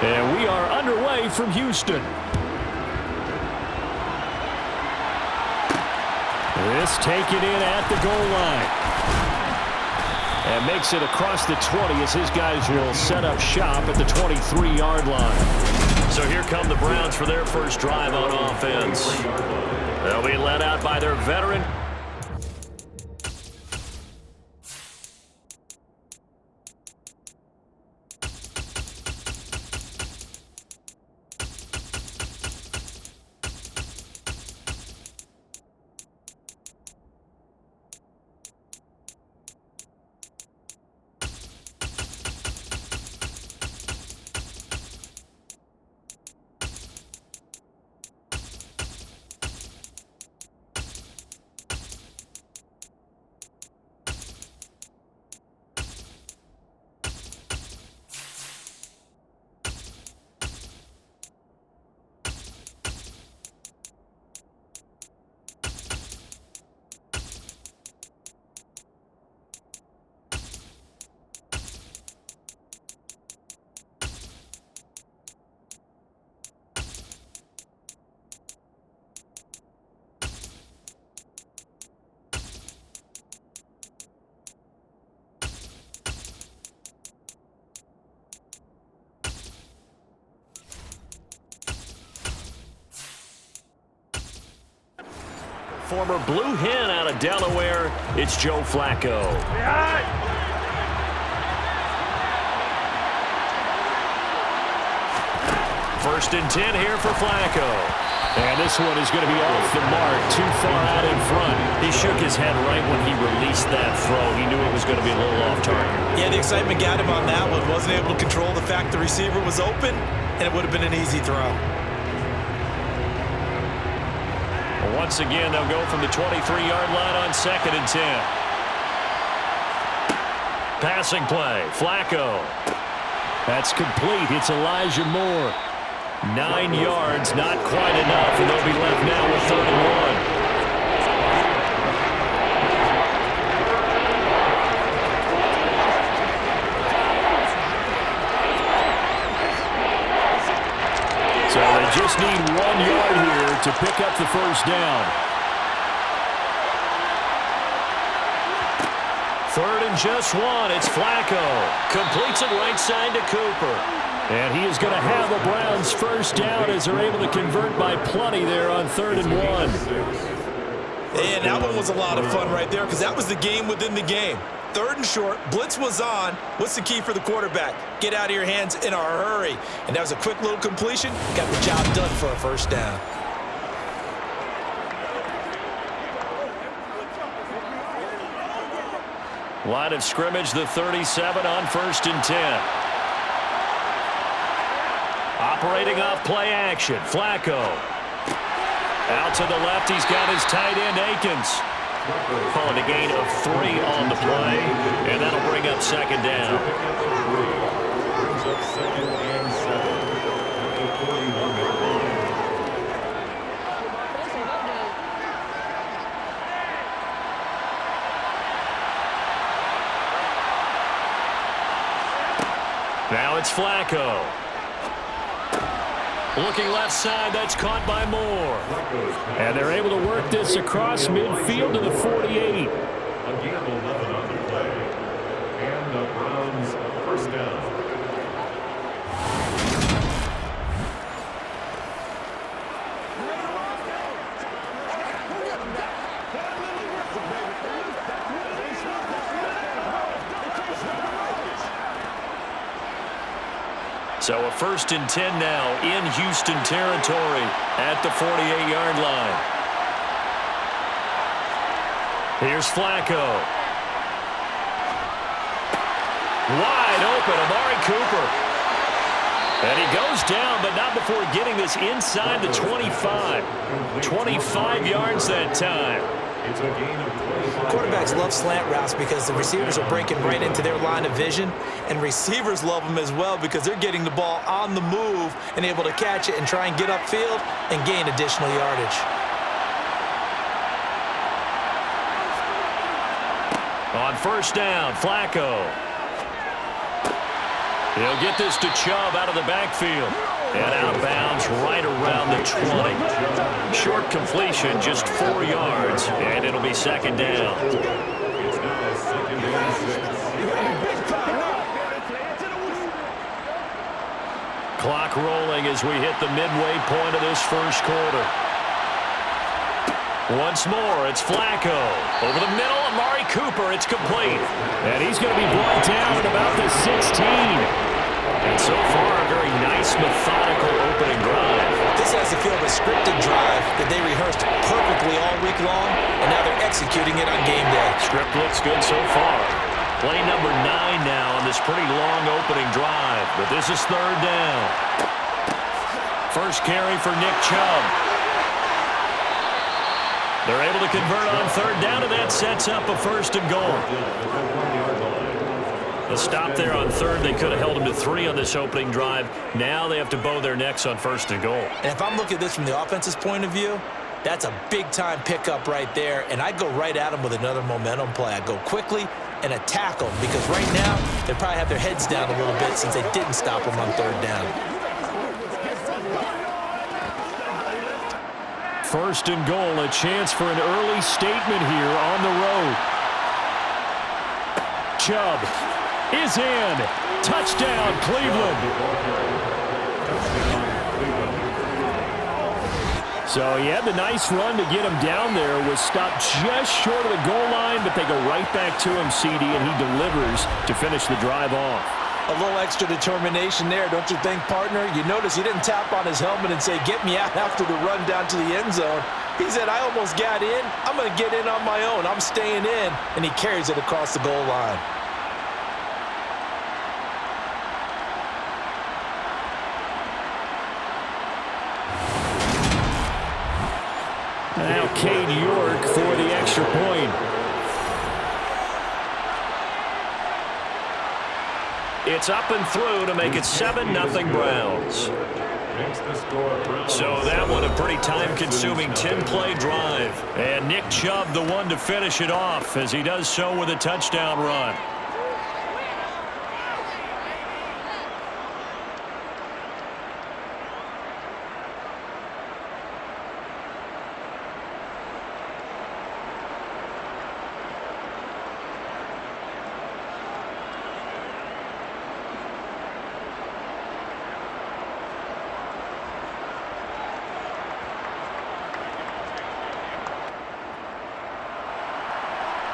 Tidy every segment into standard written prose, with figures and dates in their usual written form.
And we are underway from Houston. This taken in at the goal line. And makes it across the 20 as his guys will set up shop at the 23-yard line. So here come the Browns for their first drive on offense. They'll be led out by their veteran. Former Blue Hen out of Delaware, it's Joe Flacco. First and 10 here for Flacco. And this one is going to be off the mark, too far out in front. He shook his head right when he released that throw. He knew it was going to be a little off target. Yeah, the excitement got him on that one. Wasn't able to control the fact the receiver was open, and it would have been an easy throw. Once again, they'll go from the 23-yard line on 2nd and 10. Passing play, Flacco. That's complete. It's Elijah Moore. 9 yards, not quite enough, and they'll be left now with 3rd and 1. So they just need 1 yard here to pick up the first down. 3rd and just 1. It's Flacco. Completes it right side to Cooper. And he is going to have the Browns first down as they're able to convert by plenty there on 3rd and 1. And that one was a lot of fun right there because that was the game within the game. 3rd and short, blitz was on. What's the key for the quarterback? Get out of your hands in a hurry. And that was a quick little completion. Got the job done for a first down. Line of scrimmage, the 37 on 1st and 10. Operating off play action, Flacco. Out to the left, he's got his tight end, Akins. Calling a gain of 3 on the play, and that'll bring up 2nd down. Now it's Flacco. Looking left side, that's caught by Moore. And they're able to work this across midfield to the 48. Again, 11 on the play. And the Browns first down. So a 1st and 10 now in Houston territory at the 48-yard line. Here's Flacco. Wide open, Amari Cooper. And he goes down, but not before getting this inside the 25. 25 yards that time. It's a gain of 20. Quarterbacks love slant routes because the receivers are breaking right into their line of vision, and receivers love them as well because they're getting the ball on the move and able to catch it and try and get upfield and gain additional yardage. On 1st down, Flacco. He'll get this to Chubb out of the backfield. And out of bounds right around the 20. Short completion, just 4 yards, and it'll be second down. It's now second and 6. Clock rolling as we hit the midway point of this first quarter. Once more, it's Flacco. Over the middle, Amari Cooper. It's complete. And he's going to be brought down at about the 16. And so far, a very nice, methodical opening drive. This has the feel of a scripted drive that they rehearsed perfectly all week long, and now they're executing it on game day. Script looks good so far. Play number 9 now on this pretty long opening drive, but this is third down. First carry for Nick Chubb. They're able to convert on third down, and that sets up a first and goal. A stop there on third. They could have held them to 3 on this opening drive. Now they have to bow their necks on first and goal. And if I'm looking at this from the offense's point of view, that's a big-time pickup right there, and I go right at them with another momentum play. I go quickly and attack them, because right now they probably have their heads down a little bit since they didn't stop them on third down. First and goal, a chance for an early statement here on the road. Chubb is in. Touchdown, Cleveland. So he had the nice run to get him down there. Was stopped just short of the goal line, but they go right back to him, CD, and he delivers to finish the drive off. A little extra determination there, don't you think, partner? You notice he didn't tap on his helmet and say, get me out after the run down to the end zone. He said, I almost got in. I'm going to get in on my own. I'm staying in. And he carries it across the goal line. Now Cade York for the extra point. It's up and through to make it 7-0 Browns. So that one a pretty time-consuming 10-play drive. And Nick Chubb the one to finish it off as he does so with a touchdown run.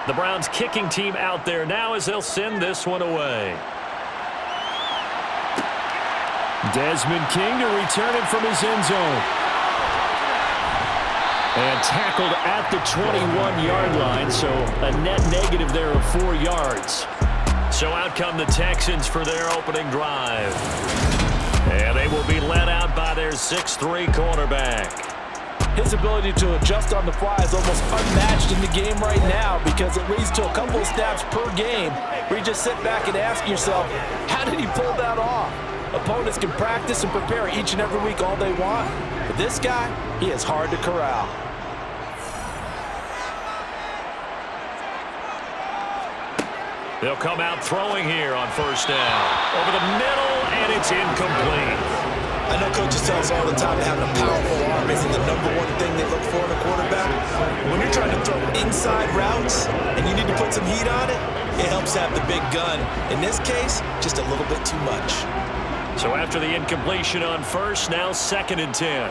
The Browns kicking team out there now as they'll send this one away. Desmond King to return it from his end zone. And tackled at the 21-yard line, so a net negative there of 4 yards. So out come the Texans for their opening drive. And they will be led out by their 6'3" quarterback. His ability to adjust on the fly is almost unmatched in the game right now, because it leads to a couple of snaps per game where you just sit back and ask yourself, how did he pull that off? Opponents can practice and prepare each and every week all they want, but this guy, he is hard to corral. They'll come out throwing here on first down. Over the middle, and it's incomplete. I know coaches tell us all the time that having a powerful arm isn't the #1 thing they look for in a quarterback. When you're trying to throw inside routes and you need to put some heat on it, it helps to have the big gun. In this case, just a little bit too much. So after the incompletion on first, now 2nd and 10.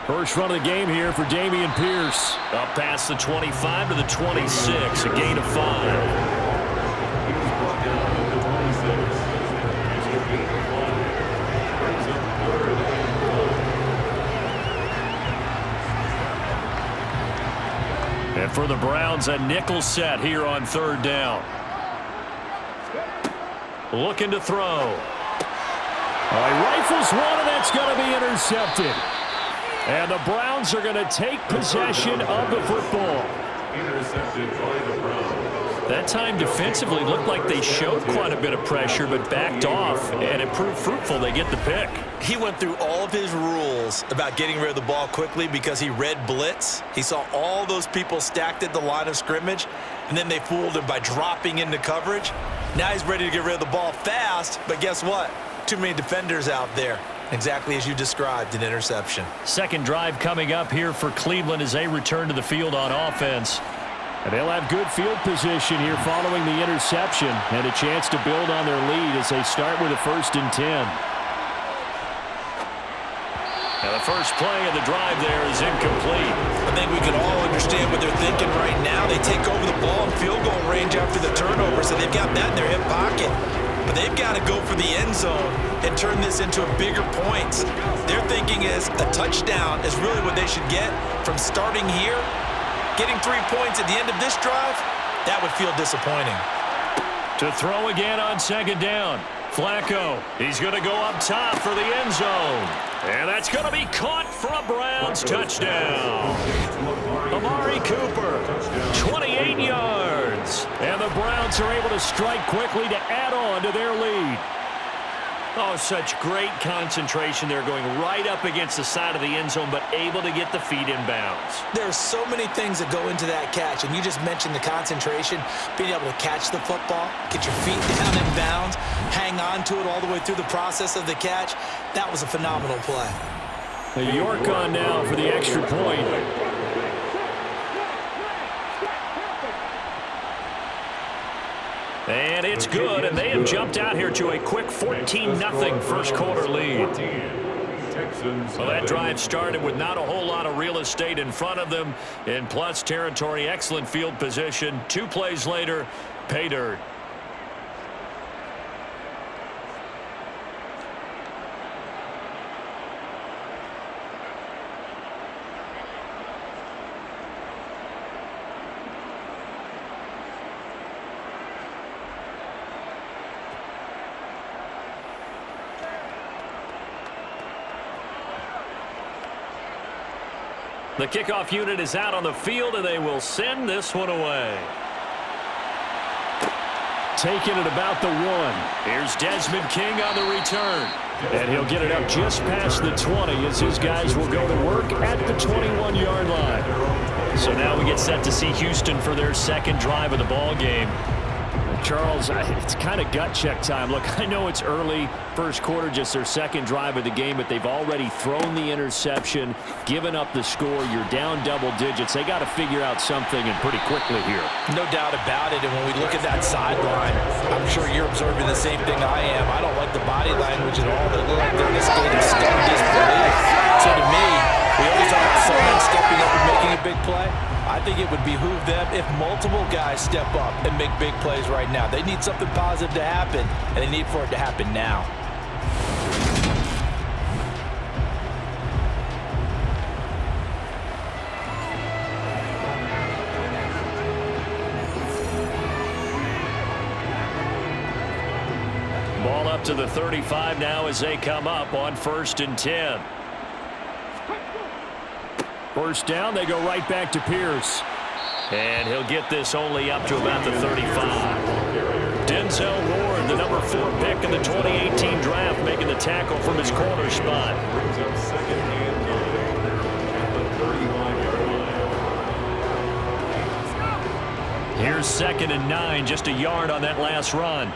First run of the game here for Dameon Pierce. Up past the 25 to the 26, a gain of 5. And for the Browns, a nickel set here on third down. Looking to throw. He rifles one, and that's going to be intercepted. And the Browns are going to take possession of the football. Intercepted by the Browns. That time defensively looked like they showed quite a bit of pressure but backed off, and it proved fruitful. They get the pick. He went through all of his rules about getting rid of the ball quickly because he read blitz. He saw all those people stacked at the line of scrimmage, and then they fooled him by dropping into coverage. Now he's ready to get rid of the ball fast, but guess what? Too many defenders out there. Exactly as you described, an interception. Second drive coming up here for Cleveland as they return to the field on offense. And they'll have good field position here following the interception and a chance to build on their lead as they start with a 1st and 10. And the first play of the drive there is incomplete. I think we can all understand what they're thinking right now. They take over the ball in field goal range after the turnover, so they've got that in their hip pocket. But they've got to go for the end zone and turn this into a bigger points. Their thinking is a touchdown is really what they should get from starting here. Getting 3 points at the end of this drive, that would feel disappointing. To throw again on second down. Flacco, he's going to go up top for the end zone. And that's going to be caught for a Browns touchdown. Amari Cooper, 28 yards. And the Browns are able to strike quickly to add on to their lead. Oh, such great concentration. They're going right up against the side of the end zone, but able to get the feet in bounds. There's so many things that go into that catch, and you just mentioned the concentration, being able to catch the football, get your feet down in bounds, hang on to it all the way through the process of the catch. That was a phenomenal play. York on now for the extra point. And it's good, and they have jumped out here to a quick 14-0 first quarter lead. Well, that drive started with not a whole lot of real estate in front of them in plus territory. Excellent field position. 2 plays later, pay dirt. The kickoff unit is out on the field, and they will send this one away. Taking it about the 1. Here's Desmond King on the return. And he'll get it up just past the 20 as his guys will go to work at the 21-yard line. So now we get set to see Houston for their second drive of the ball game. Charles, it's kind of gut check time. Look, I know it's early, first quarter, just their second drive of the game, but they've already thrown the interception, given up the score. You're down double digits. They got to figure out something, and pretty quickly here. No doubt about it, and when we look at that sideline, I'm sure you're observing the same thing I am. I don't like the body language at all. They look like they're in a state of stunned disbelief. So to me, we always talk about someone stepping up and making a big play. I think it would behoove them if multiple guys step up and make big plays right now. They need something positive to happen, and they need for it to happen now. Ball up to the 35 now as they come up on 1st and 10. First down, they go right back to Pierce. And he'll get this only up to about the 35. Denzel Ward, the number 4 pick in the 2018 draft, making the tackle from his corner spot. Brings up 2nd and 9 at the 39-yard line. Here's 2nd and 9, just a yard on that last run.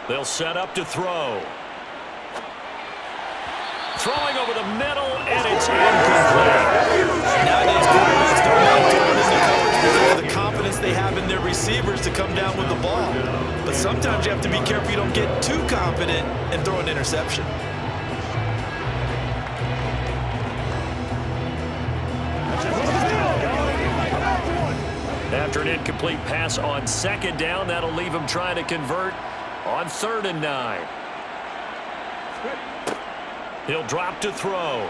They'll set up to throw. Throwing over the middle, and it's incomplete. Nowadays, quarterbacks don't like throwing in the coverage because of the confidence they have in their receivers to come down with the ball. But sometimes you have to be careful you don't get too confident and throw an interception. After an incomplete pass on 2nd down, that'll leave him trying to convert on 3rd and 9. He'll drop to throw.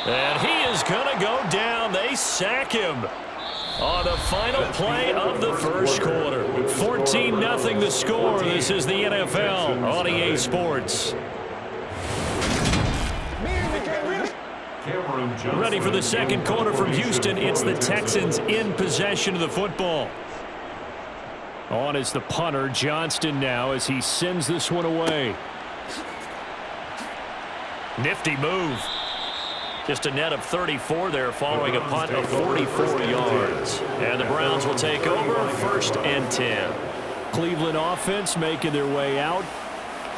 And he is going to go down. They sack him on the final play of the first quarter. 14-0 the score. This is the NFL on EA Sports. Ready for the second quarter from Houston. It's the Texans in possession of the football. On is the punter, Johnston, now as he sends this one away. Nifty move. Just a net of 34 there following a punt of 44 yards. And the Browns will take over 1st and 10. Cleveland offense making their way out.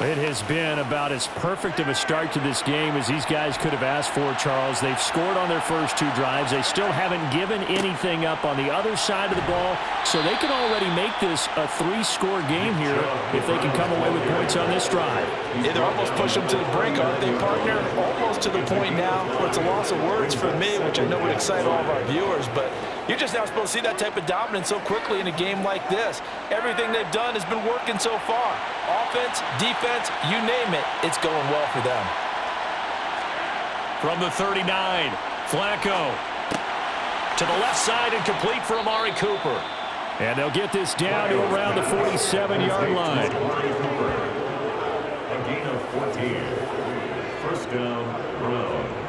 It has been about as perfect of a start to this game as these guys could have asked for, Charles. They've scored on their first 2 drives. They still haven't given anything up on the other side of the ball, so they can already make this a 3-score game here if they can come away with points on this drive. Yeah, they're almost pushing them to the brink, aren't they, partner? Almost to the point now where it's a loss of words for me, which I know would excite all of our viewers, but you're just not supposed to see that type of dominance so quickly in a game like this. Everything they've done has been working so far. Offense, defense, you name it, it's going well for them. From the 39, Flacco to the left side and complete for Amari Cooper. And they'll get this down to around the 47-yard line. A gain of 14. 1st down, Browns.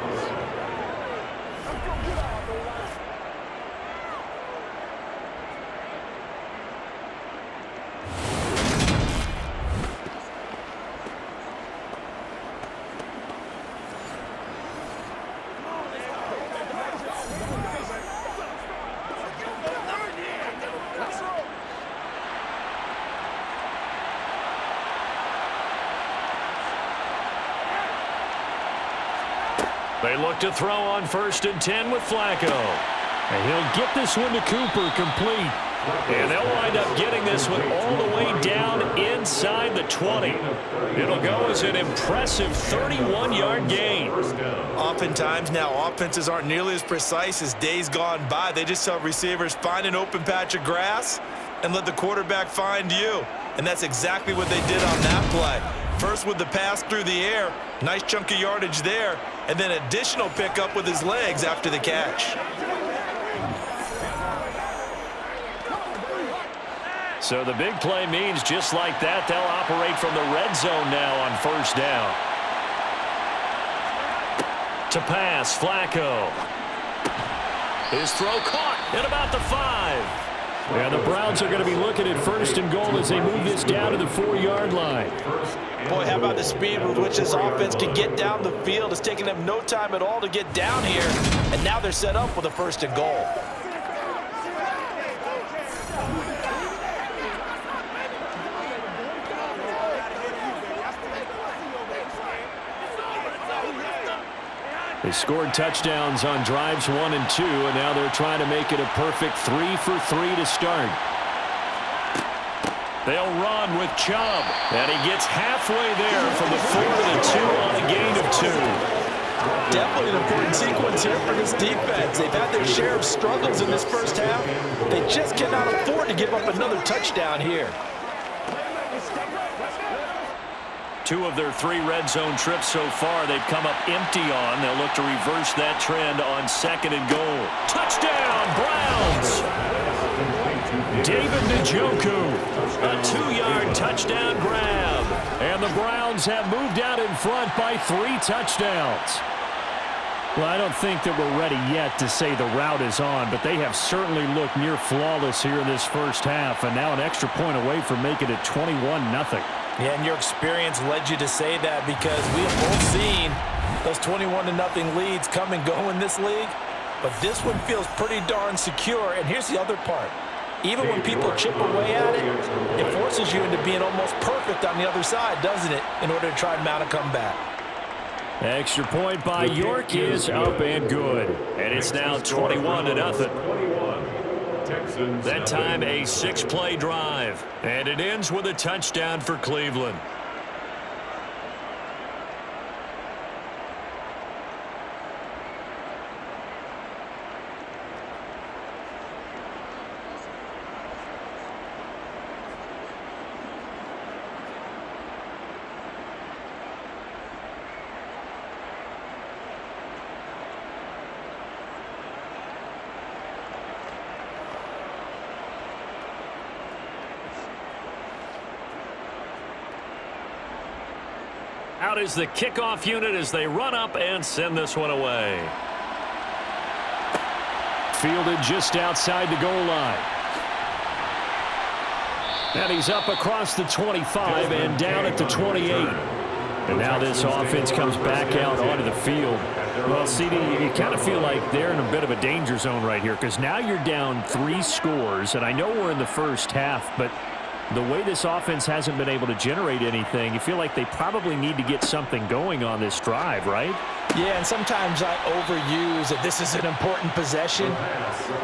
They look to throw on 1st and 10 with Flacco. And he'll get this one to Cooper, complete. And they'll wind up getting this one all the way down inside the 20. It'll go as an impressive 31-yard gain. Oftentimes now, offenses aren't nearly as precise as days gone by. They just tell receivers, find an open patch of grass and let the quarterback find you. And that's exactly what they did on that play. First with the pass through the air, nice chunk of yardage there, and then additional pickup with his legs after the catch. So the big play means just like that, they'll operate from the red zone now on 1st down. To pass, Flacco. His throw caught at about the 5. And the Browns are going to be looking at 1st and goal as they move this down to the 4-yard line. Boy, how about the speed with which this offense can get down the field? It's taking them no time at all to get down here, and now they're set up with a 1st and goal. They scored touchdowns on drives 1 and 2, and now they're trying to make it a perfect 3 for 3 to start. They'll run with Chubb, and he gets halfway there from the 4 to the 2 on a gain of 2. Definitely an important sequence here for this defense. They've had their share of struggles in this first half. They just cannot afford to give up another touchdown here. 2 of their 3 red zone trips so far they've come up empty on. They'll look to reverse that trend on 2nd and goal. Touchdown, Browns! David Njoku, a 2-yard touchdown grab. And the Browns have moved out in front by 3 touchdowns. Well, I don't think that we're ready yet to say the route is on, but they have certainly looked near flawless here in this first half, and now an extra point away from making it 21-0. Yeah, and your experience led you to say that because we have both seen those 21-0 leads come and go in this league. But this one feels pretty darn secure. And here's the other part. Even when people chip away at it, it forces you into being almost perfect on the other side, doesn't it, in order to try and mount a comeback. Extra point by York is up and good. And it's now 21-0. That time a 6-play drive. And it ends with a touchdown for Cleveland. out is the kickoff unit as they run up and send this one away. Fielded just outside the goal line. And he's up across the 25 and down at the 28. And now this offense comes back out onto the field. Well, CD, you kind of feel like they're in a bit of a danger zone right here because now you're down 3 scores, and I know we're in the first half, but the way this offense hasn't been able to generate anything, you feel like they probably need to get something going on this drive, right? Yeah, and sometimes I overuse that this is an important possession,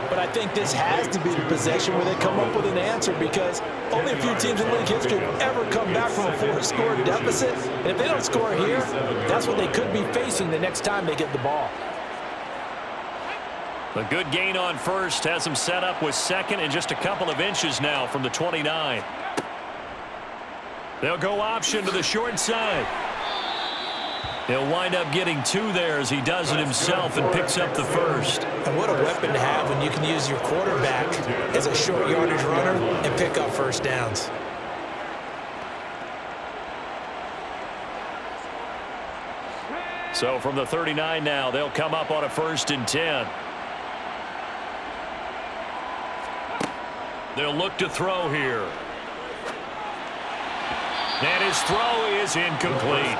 but I think this has to be the possession where they come up with an answer because only a few teams in league history have ever come back from a 4-score deficit, and if they don't score here, that's what they could be facing the next time they get the ball. A good gain on first has them set up with second and just a couple of inches now from the 29. They'll go option to the short side. He'll wind up getting 2 there as he does it himself and picks up the first. And what a weapon to have when you can use your quarterback as a short yardage runner and pick up first downs. So from the 39 now, they'll come up on a 1st and 10. They'll look to throw here. And his throw is incomplete.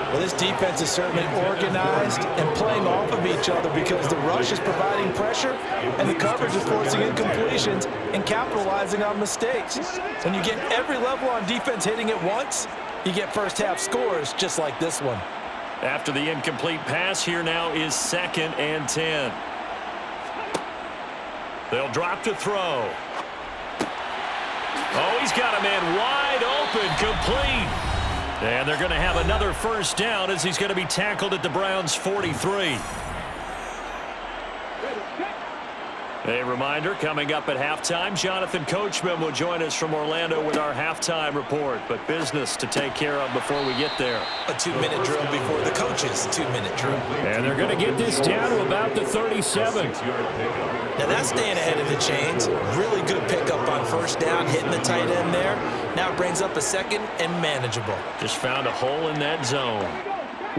Well, this defense is certainly organized and playing off of each other because the rush is providing pressure and the coverage is forcing incompletions and capitalizing on mistakes. When you get every level on defense hitting it once, you get first half scores just like this one. After the incomplete pass, here now is 2nd and 10. They'll drop to throw. Oh, he's got a man wide open, complete. And they're going to have another first down as he's going to be tackled at the Browns' 43. A reminder, coming up at halftime, Jonathan Coachman will join us from Orlando with our halftime report. But business to take care of before we get there. A 2-minute drill before the coach's 2-minute drill. And they're going to get this down to about the 37. Now that's staying ahead of the chains. Really good pickup on first down, hitting the tight end there. Now it brings up a 2nd and manageable. Just found a hole in that zone.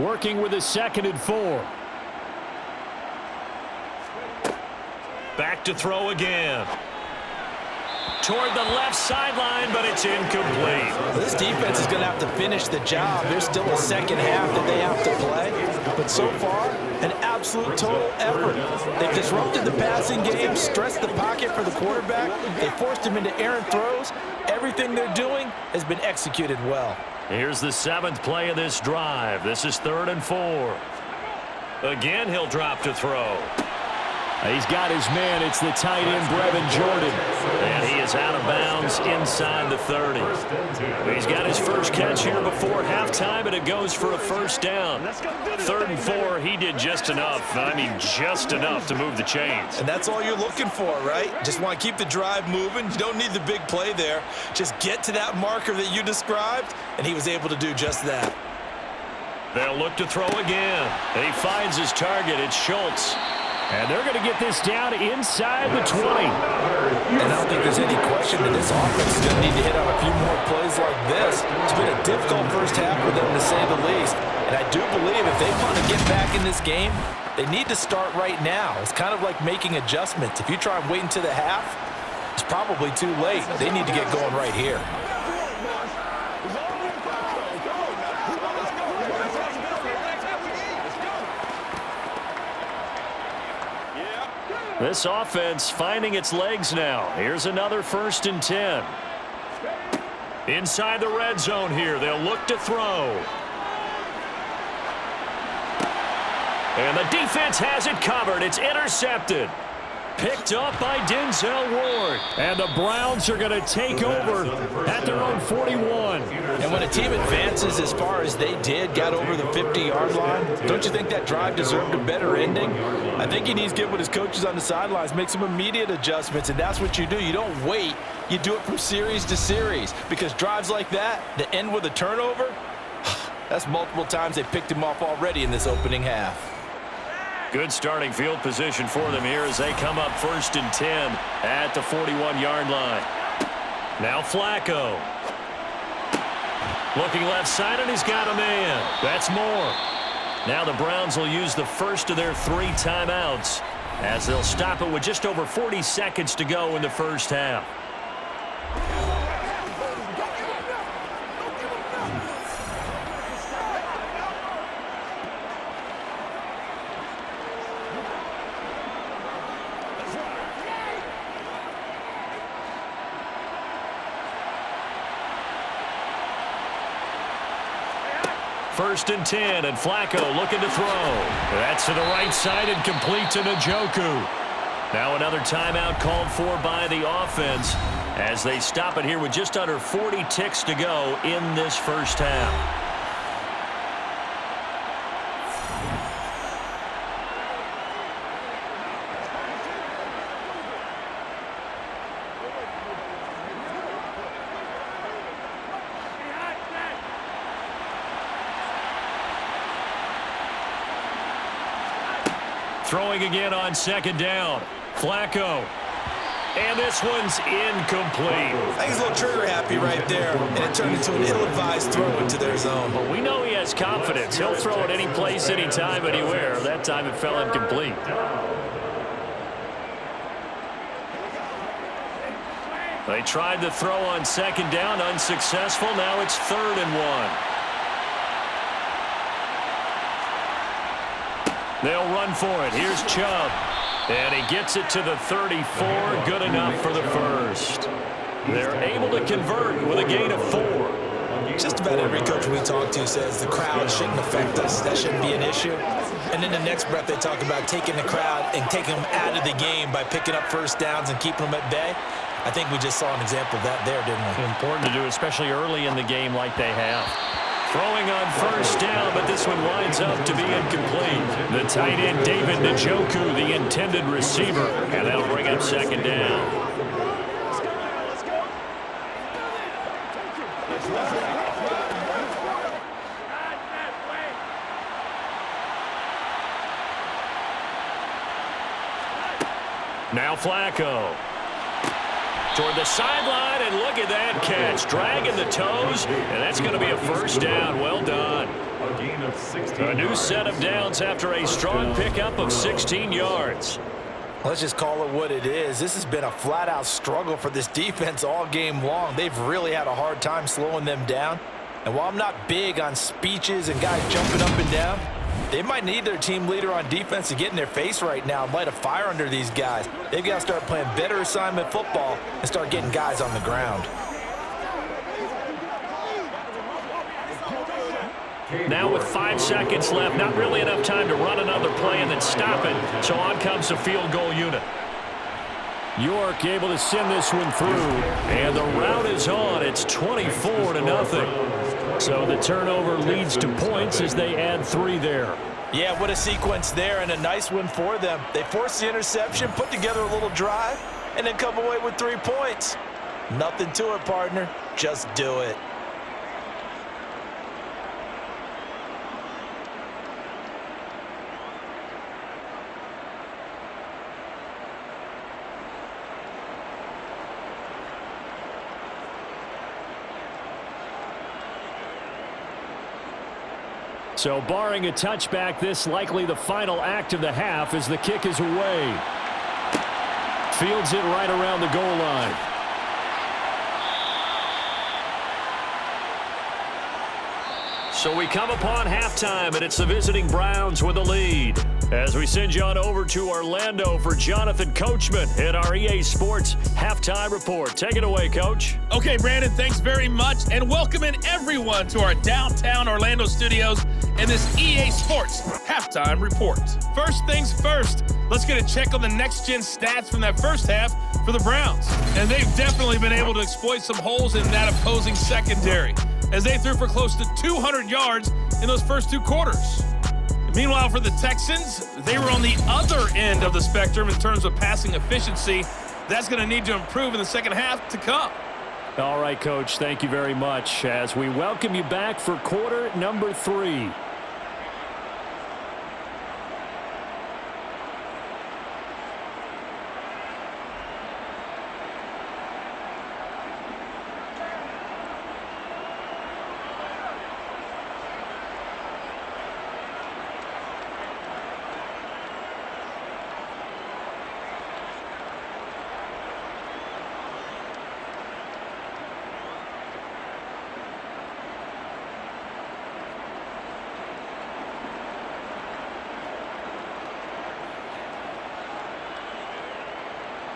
Working with a 2nd and 4. Back to throw again. Toward the left sideline, but it's incomplete. This defense is going to have to finish the job. There's still a second half that they have to play. But so far, an absolute total effort. They've disrupted the passing game, stressed the pocket for the quarterback. They forced him into errant throws. Everything they're doing has been executed well. Here's the 7th play of this drive. This is 3rd and 4. Again, he'll drop to throw. He's got his man. It's the tight end, Brevin Jordan. And he is out of bounds inside the 30. He's got his first catch here before halftime, and it goes for a first down. 3rd and 4, he did just enough. I mean, just enough to move the chains. And that's all you're looking for, right? Just want to keep the drive moving. You don't need the big play there. Just get to that marker that you described, and he was able to do just that. They'll look to throw again. And he finds his target. It's Schultz. And they're going to get this down inside the 20. And I don't think there's any question that this offense is going to need to hit on a few more plays like this. It's been a difficult first half for them, to say the least. And I do believe if they want to get back in this game, they need to start right now. It's kind of like making adjustments. If you try and wait until the half, it's probably too late. They need to get going right here. This offense finding its legs now. Here's another 1st and 10. Inside the red zone here. They'll look to throw. And the defense has it covered. It's intercepted. Picked up by Denzel Ward. And the Browns are going to take over at their own 41. And when a team advances as far as they did, got over the 50-yard line, don't you think that drive deserved a better ending? I think he needs to get with his coaches on the sidelines, make some immediate adjustments, and that's what you do. You don't wait. You do it from series to series because drives like that end with a turnover, that's multiple times they picked him off already in this opening half. Good starting field position for them here as they come up 1st and 10 at the 41-yard line. Now Flacco. Looking left side, and he's got a man. That's more. Now the Browns will use the first of their 3 timeouts as they'll stop it with just over 40 seconds to go in the first half. First and 10, and Flacco looking to throw. That's to the right side and complete to Njoku. Now another timeout called for by the offense as they stop it here with just under 40 ticks to go in this first half. Throwing again on second down. Flacco. And this one's incomplete. I think he's a little trigger happy right there, and it turned into an ill-advised throw into their zone. Well, we know he has confidence. He'll throw it any place, anytime, anywhere. That time it fell incomplete. They tried the throw on second down, unsuccessful. Now it's 3rd and 1. They'll run for it. Here's Chubb. And he gets it to the 34. Good enough for the first. They're able to convert with a gain of 4. Just about every coach we talk to says the crowd shouldn't affect us. That shouldn't be an issue. And in the next breath, they talk about taking the crowd and taking them out of the game by picking up first downs and keeping them at bay. I think we just saw an example of that there, didn't we? Important to do, especially early in the game like they have. Throwing on first down, but this one winds up to be incomplete. The tight end, David Njoku, the intended receiver, and that'll bring up second down. Now Flacco. Toward the sideline, and look at that catch. Dragging the toes, and that's going to be a first down. Well done. A new set of downs after a strong pickup of 16 yards. Let's just call it what it is. This has been a flat-out struggle for this defense all game long. They've really had a hard time slowing them down. And while I'm not big on speeches and guys jumping up and down, they might need their team leader on defense to get in their face right now and light a fire under these guys. They've got to start playing better assignment football and start getting guys on the ground. Now with 5 seconds left, not really enough time to run another play and then stop it. So on comes the field goal unit. York able to send this one through, and the route is on. It's 24-0. So the turnover leads to points as they add 3 there. Yeah, what a sequence there, and a nice win for them. They forced the interception, put together a little drive, and then come away with 3 points. Nothing to it, partner. Just do it. So barring a touchback, this likely the final act of the half as the kick is away. Fields it right around the goal line. So we come upon halftime, and it's the visiting Browns with a lead. As we send you on over to Orlando for Jonathan Coachman at our EA Sports Halftime Report. Take it away, Coach. Okay, Brandon, thanks very much, and welcome in everyone to our downtown Orlando studios and this EA Sports Halftime Report. First things first, let's get a check on the next-gen stats from that first half for the Browns. And they've definitely been able to exploit some holes in that opposing secondary, as they threw for close to 200 yards in those first 2 quarters. Meanwhile, for the Texans, they were on the other end of the spectrum in terms of passing efficiency. That's going to need to improve in the second half to come. All right, Coach, thank you very much as we welcome you back for quarter number 3.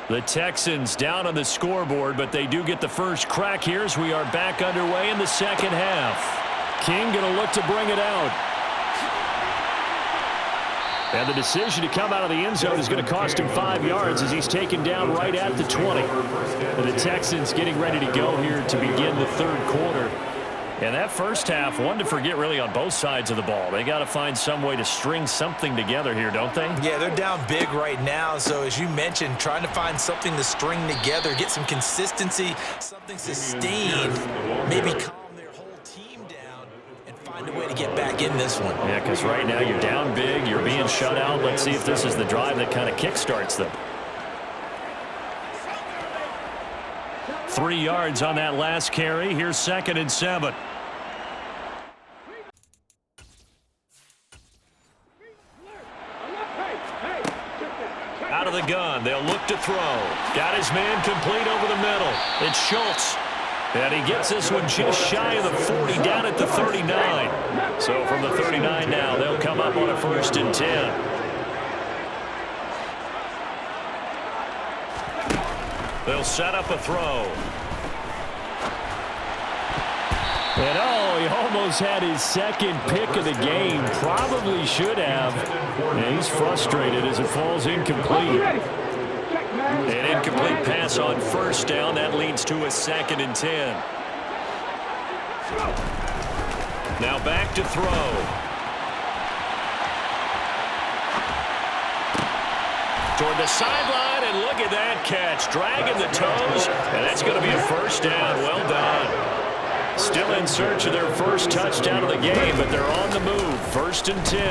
The Texans down on the scoreboard, but they do get the first crack here as we are back underway in the second half. King going to look to bring it out. And the decision to come out of the end zone is going to cost him 5 yards as he's taken down right at the 20. And the Texans getting ready to go here to begin the third quarter. And that first half, one to forget really on both sides of the ball. They got to find some way to string something together here, don't they? Yeah, they're down big right now. So as you mentioned, trying to find something to string together, get some consistency, something sustained, maybe calm their whole team down and find a way to get back in this one. Yeah, because right now you're down big, you're being shut out. Let's see if this is the drive that kind of kickstarts them. 3 yards on that last carry. Here's 2nd and 7. Out of the gun. They'll look to throw. Got his man complete over the middle. It's Schultz. And he gets this one just shy of the 40, down at the 39. So from the 39 now, they'll come up on a 1st and 10. They'll set up a throw. And oh, he almost had his second pick of the game. Probably should have. And he's frustrated as it falls incomplete. An incomplete pass on 1st down. That leads to a 2nd and 10. Now back to throw. Toward the sideline, and look at that catch. Dragging the toes, and that's going to be a 1st down. Well done. Still in search of their first touchdown of the game, but they're on the move. 1st and 10.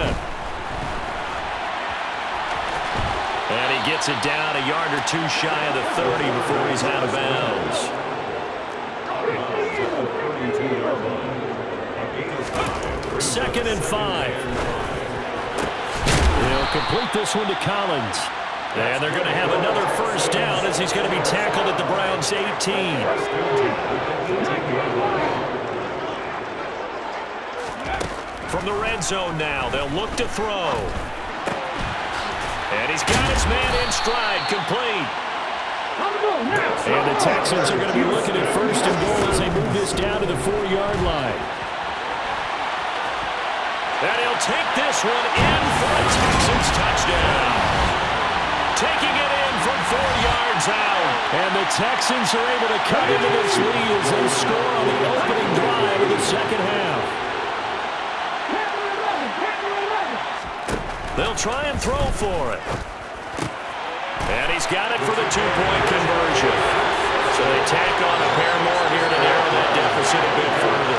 And he gets it down a yard or 2 shy of the 30 before he's out of bounds. 2nd and 5. They'll complete this one to Collins. And they're going to have another 1st down as he's going to be tackled at the Browns' 18. From the red zone now, they'll look to throw. And he's got his man in stride, complete. And the Texans are going to be looking at 1st and goal as they move this down to the 4-yard line. And he'll take this one in for a Texans touchdown. Taking it in from 4 yards out. And the Texans are able to cut into this lead as they score on the opening drive of the second half. They'll try and throw for it. And he's got it for the 2-point conversion. So they tack on a pair more here to narrow that deficit a bit further.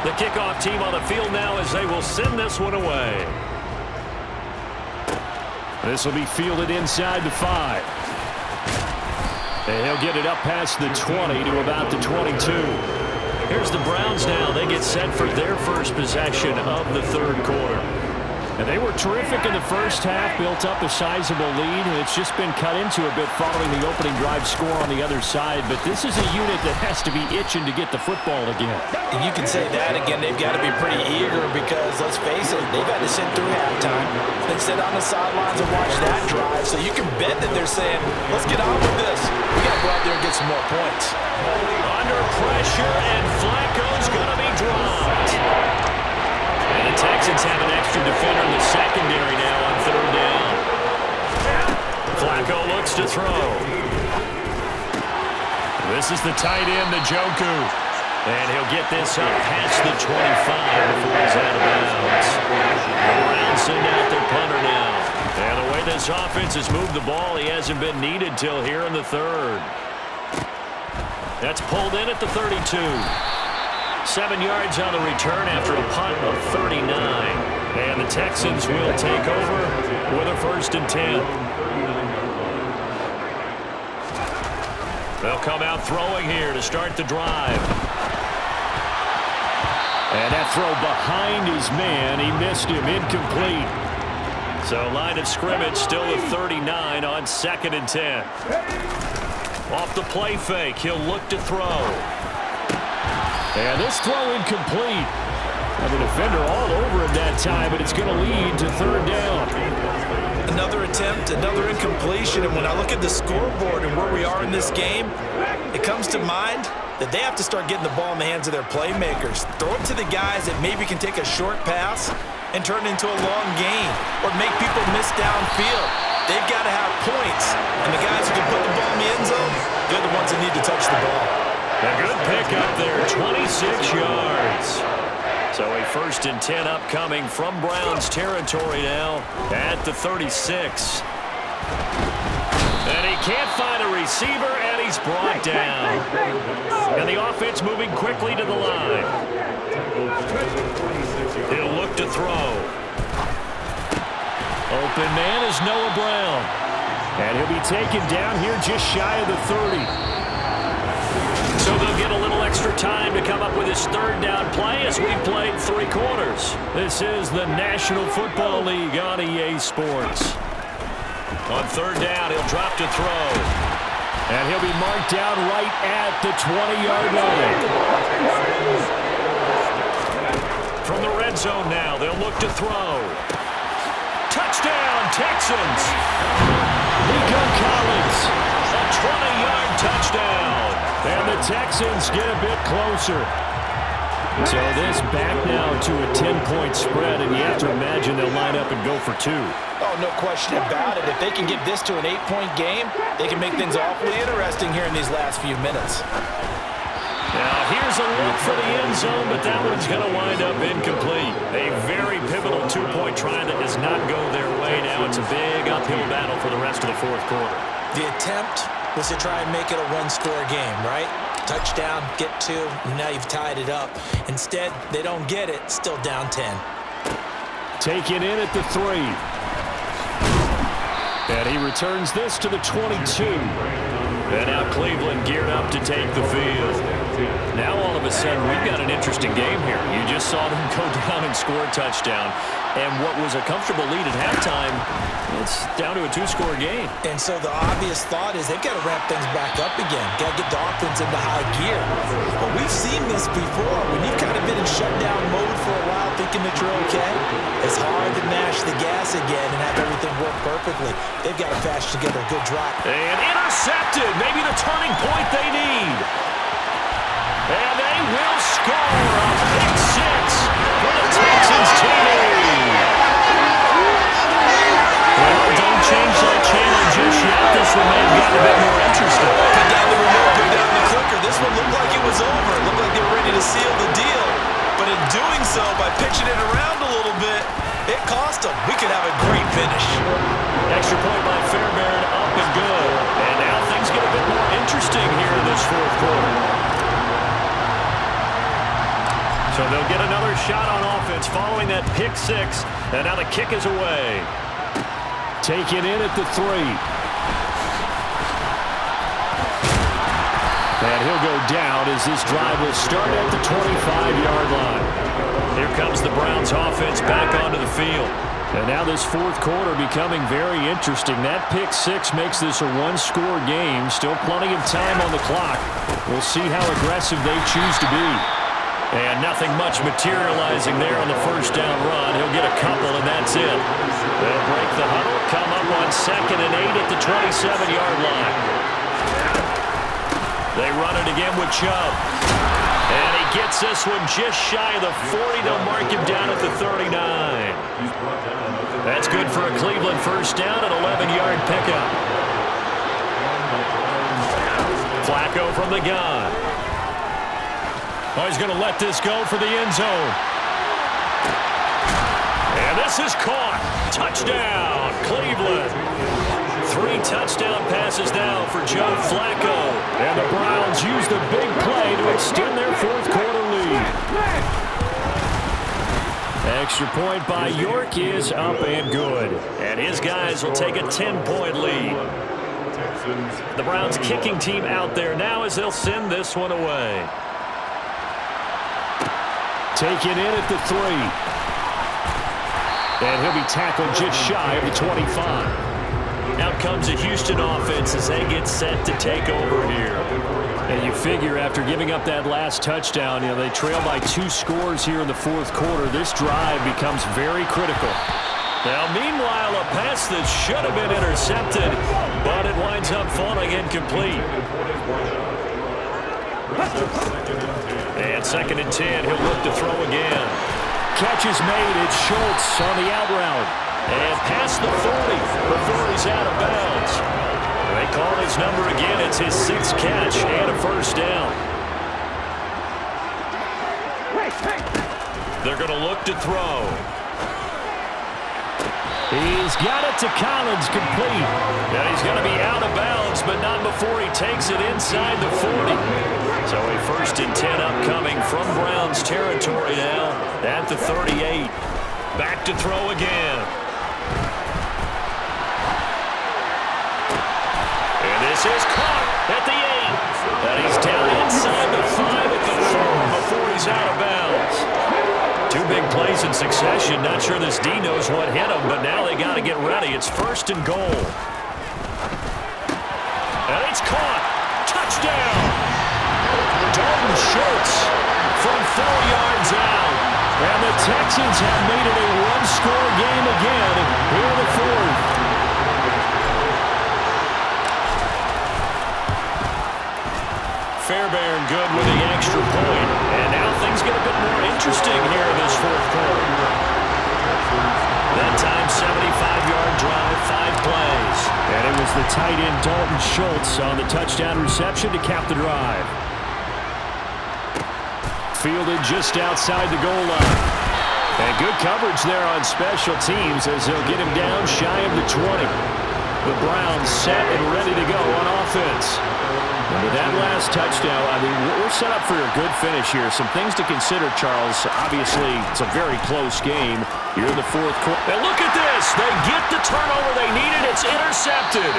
The kickoff team on the field now as they will send this one away. This will be fielded inside the 5. And he'll get it up past the 20 to about the 22. Here's the Browns now. They get set for their first possession of the third quarter. And they were terrific in the first half, built up a sizable lead, and it's just been cut into a bit following the opening drive score on the other side. But this is a unit that has to be itching to get the football again. And you can say that again. They've got to be pretty eager because, let's face it, they've had to sit through halftime, then sit on the sidelines and watch that drive. So you can bet that they're saying, let's get on with this. We got to go out there and get some more points. Under pressure, and Flacco's going to be dropped. And the Texans have an extra defender in the secondary now on 3rd down. Flacco looks to throw. This is the tight end, Njoku. And he'll get this up past the 25 before he's out of bounds. The Browns send out their punter now. And the way this offense has moved the ball, he hasn't been needed till here in the 3rd. That's pulled in at the 32. 7 yards on the return after a punt of 39. And the Texans will take over with a 1st and 10. They'll come out throwing here to start the drive. And that throw behind his man. He missed him, incomplete. So line of scrimmage still a 39 on 2nd and 10. Off the play fake, he'll look to throw. And this throw incomplete. And the defender all over him that time, but it's going to lead to third down. Another attempt, another incompletion, and when I look at the scoreboard and where we are in this game, it comes to mind that they have to start getting the ball in the hands of their playmakers. Throw it to the guys that maybe can take a short pass and turn it into a long gain or make people miss downfield. They've got to have points, and the guys who can put the ball in the end zone, they're the ones that need to touch the ball. A good pickup there, 26 yards. So a 1st and 10 upcoming from Browns territory now at the 36. And he can't find a receiver, and he's brought down. And the offense moving quickly to the line. He'll look to throw. Open man is Noah Brown. And he'll be taken down here just shy of the 30. So they'll get a little extra time to come up with his third down play as we've played 3 quarters. This is the National Football League on EA Sports. On third down, he'll drop to throw. And he'll be marked down right at the 20-yard line. From the red zone now, they'll look to throw. Touchdown, Texans! Nico Collins, a 20-yard touchdown. And the Texans get a bit closer. So this back now to a 10-point spread, and you have to imagine they'll line up and go for 2. Oh, no question about it. If they can get this to an 8-point game, they can make things awfully interesting here in these last few minutes. Now, here's a look for the end zone, but that one's going to wind up incomplete. A very pivotal 2-point try that does not go their way. Now it's a big uphill battle for the rest of the 4th quarter. The attempt was to try and make it a 1-score game, right? Touchdown, get 2, and now you've tied it up. Instead, they don't get it, still down 10. Take it in at the 3. And he returns this to the 22. And now Cleveland geared up to take the field. Now all of a sudden, we've got an interesting game here. You just saw them go down and score a touchdown. And what was a comfortable lead at halftime, it's down to a 2-score game. And so the obvious thought is they've got to ramp things back up again. Got to get the offense into high gear. But we've seen this before. When you've kind of been in shutdown mode for a while thinking that you're okay, it's hard to mash the gas again and have everything work perfectly. They've got to patch together a good drop. And intercepted. Maybe the turning point they need. And they will score a pick 6 for the Texans team. Well, don't change that channel just yet. This one may have gotten a bit more interesting. Put down the remote, put down the clicker. This one looked like it was over. It looked like they were ready to seal the deal. But in doing so, by pitching it around a little bit, it cost them. We could have a great finish. Extra point by Fairbairn, up and good. And now things get a bit more interesting here in this 4th quarter. So they'll get another shot on offense following that pick 6. And now the kick is away. Take it in at the 3. And he'll go down as this drive will start at the 25-yard line. Here comes the Browns offense back onto the field. And now this 4th quarter becoming very interesting. That pick 6 makes this a 1-score game. Still plenty of time on the clock. We'll see how aggressive they choose to be. And nothing much materializing there on the 1st down run. He'll get a couple, and that's it. They'll break the huddle, come up on 2nd and 8 at the 27-yard line. They run it again with Chubb. And he gets this one just shy of the 40. They'll mark him down at the 39. That's good for a Cleveland 1st down, an 11-yard pickup. Flacco from the gun. Oh, he's going to let this go for the end zone. And this is caught. Touchdown, Cleveland. 3 touchdown passes now for Joe Flacco. And the Browns use the big play to extend their 4th quarter lead. Extra point by York is up and good. And his guys will take a 10-point lead. The Browns kicking team out there now as they'll send this one away. Take it in at the 3. And he'll be tackled just shy of the 25. Out comes the Houston offense as they get set to take over here. And you figure after giving up that last touchdown, they trail by 2 scores here in the fourth quarter. This drive becomes very critical. Now, meanwhile, a pass that should have been intercepted, but it winds up falling incomplete. And 2nd and 10, he'll look to throw again. Catch is made. It's Schultz on the out route. And past the 40 before he's out of bounds. They call his number again. It's his 6th catch and a first down. They're going to look to throw. He's got it to Collins, complete. Now he's going to be out of bounds, but not before he takes it inside the 40. So a 1st and 10 upcoming from Browns territory now at the 38. Back to throw again. This is caught at the 8. And he's down inside the 5 at the 4 before he's out of bounds. 2 big plays in succession. Not sure this D knows what hit him, but now they got to get ready. It's 1st and goal. And it's caught. Touchdown. Dalton Schultz from 4 yards out. And the Texans have made it a 1-score game again here in the 4th. Fairbairn good with the extra point. And now things get a bit more interesting here in this 4th quarter. That time, 75-yard drive, 5 plays. And it was the tight end Dalton Schultz on the touchdown reception to cap the drive. Fielded just outside the goal line. And good coverage there on special teams as they'll get him down shy of the 20. The Browns set and ready to go on offense. And with that last touchdown, we're set up for a good finish here. Some things to consider, Charles. Obviously, it's a very close game. You're in the 4th quarter. And look at this. They get the turnover they needed. It's intercepted.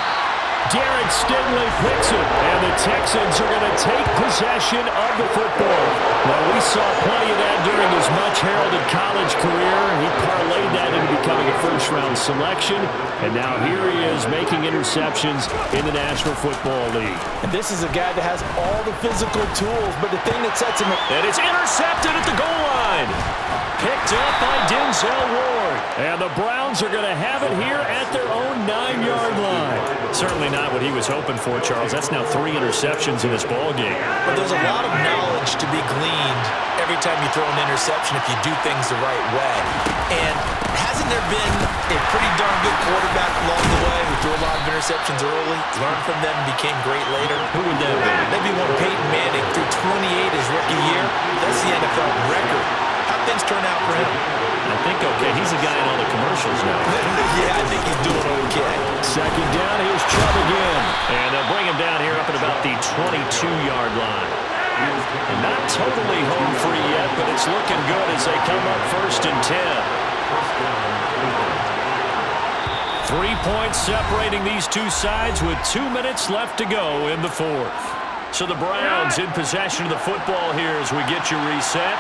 Derek Stingley picks it, and the Texans are going to take possession of the football. Well, we saw plenty of that during his much-heralded college career. He parlayed that into becoming a first-round selection, and now here he is making interceptions in the National Football League. And this is a guy that has all the physical tools, but the thing that sets him up... And it's intercepted at the goal line. Picked up by Denzel Ward. And the Browns are going to have it here at their own 9-yard line. Certainly not what he was hoping for, Charles. That's now 3 interceptions in this ballgame. But there's a lot of knowledge to be gleaned every time you throw an interception if you do things the right way. And hasn't there been a pretty darn good quarterback along the way who threw a lot of interceptions early, learned from them, and became great later? Who would that be? Maybe one Peyton Manning threw 28 his rookie year. That's the NFL record. How'd things turn out for him? I think okay. He's a guy in all the commercials now. Yeah, I think he's doing okay. 2nd down, here's Chubb again. And they'll bring him down here up at about the 22-yard line. And not totally home free yet, but it's looking good as they come up 1st and 10. 3 points separating these two sides with 2 minutes left to go in the 4th. So the Browns in possession of the football here as we get you reset.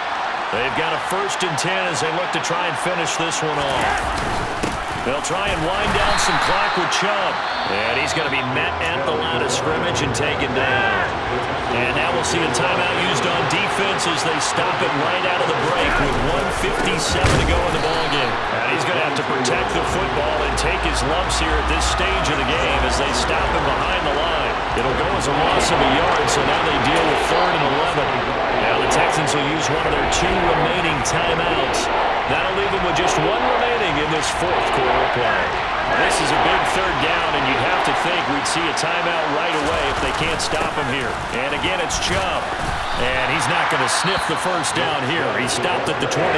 They've got a 1st and 10 as they look to try and finish this one off. They'll try and wind down some clock with Chubb. And he's going to be met at the line of scrimmage and taken down. And now we'll see a timeout used on defense as they stop it right out of the break with 1:57 to go in the ballgame. And he's going to have to protect the football and take his lumps here at this stage of the game as they stop him behind the line. It'll go as a loss of a yard, so now they deal with 3rd and 11. Now the Texans will use one of their 2 remaining timeouts. That'll leave them with just 1 remaining in this 4th quarter play. This is a big 3rd down, and you'd have to think we'd see a timeout right away if they can't stop him here. And again, it's Chubb. And he's not going to sniff the 1st down here. He stopped at the 25.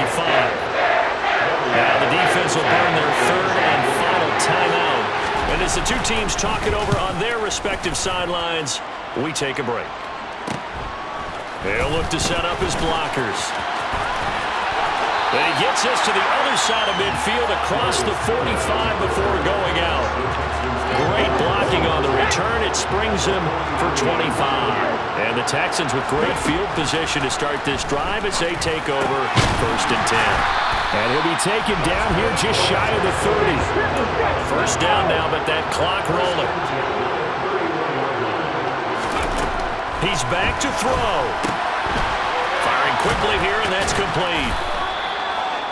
Now the defense will burn their 3rd and final timeout. And as the 2 teams talk it over on their respective sidelines, we take a break. They'll look to set up his blockers. And he gets us to the other side of midfield across the 45 before going out. Great blocking on the return. It springs him for 25. And the Texans with great field position to start this drive as they take over 1st and 10. And he'll be taken down here just shy of the 30. 1st down now, but that clock rolling. He's back to throw. Firing quickly here, and that's complete.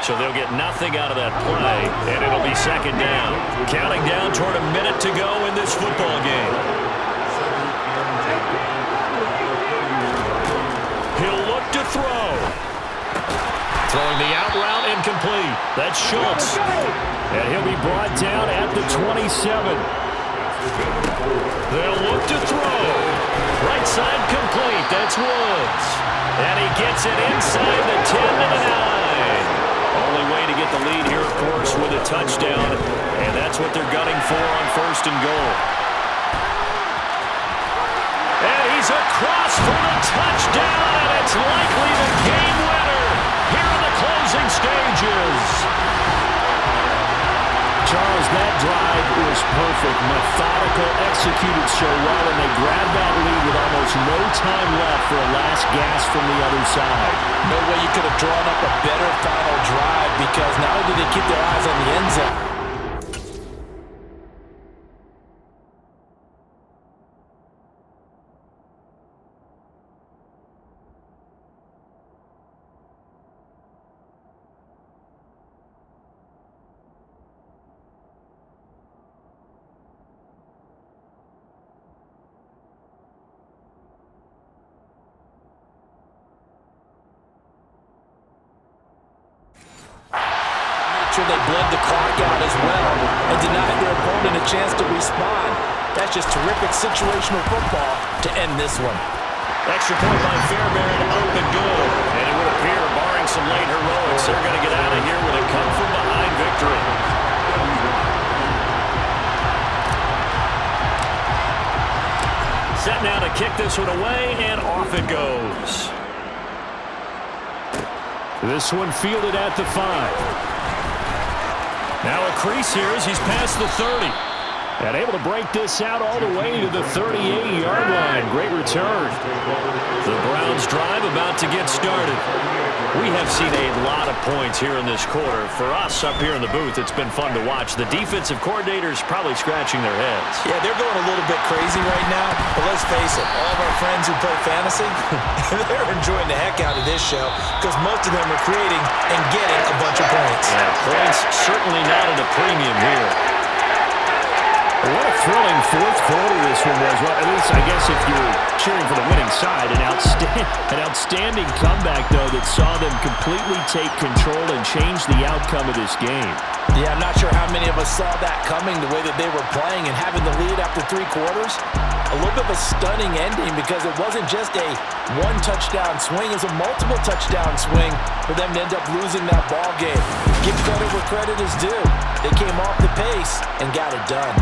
So they'll get nothing out of that play, and it'll be second down. Counting down toward a minute to go in this football game. He'll look to throw. Throwing the out route incomplete. That's Schultz. And he'll be brought down at the 27. They'll look to throw. Right side complete. That's Woods. And he gets it inside the 10 to the 9. Only way to get the lead here, of course, with a touchdown. And that's what they're gunning for on first and goal. And he's across for the touchdown, and it's likely the game winner here in the closing stages. Charles, that drive was perfect. Methodical, executed so well, and they grabbed that lead with almost no time left for a last gasp from the other side. No way you could have drawn up a better final drive, because not only did they keep their eyes on the end zone, they bled the clock out as well and denied their opponent a chance to respond. That's just terrific situational football to end this one. Extra point by Fairbairn, up and good. And it would appear, barring some late heroics, they're going to get out of here with a come-from-behind victory. Set now to kick this one away, and off it goes. This one fielded at the 5. Now a crease here as he's past the 30. And able to break this out all the way to the 38-yard line. Great return. The Browns drive about to get started. We have seen a lot of points here in this quarter. For us up here in the booth, it's been fun to watch. The defensive coordinators probably scratching their heads. Yeah, they're going a little bit crazy right now. But let's face it, all of our friends who play fantasy, they're enjoying the heck out of this show because most of them are creating and getting a bunch of points. Yeah, points certainly not at a premium here. What a thrilling fourth quarter this one was. Well, at least, I guess, if you're cheering for the winning side, an outstanding comeback, though, that saw them completely take control and change the outcome of this game. Yeah, I'm not sure how many of us saw that coming, the way that they were playing and having the lead after 3 quarters. A little bit of a stunning ending because it wasn't just a one-touchdown swing. It was a multiple touchdown swing for them to end up losing that ball game. Give credit where credit is due. They came off the pace and got it done.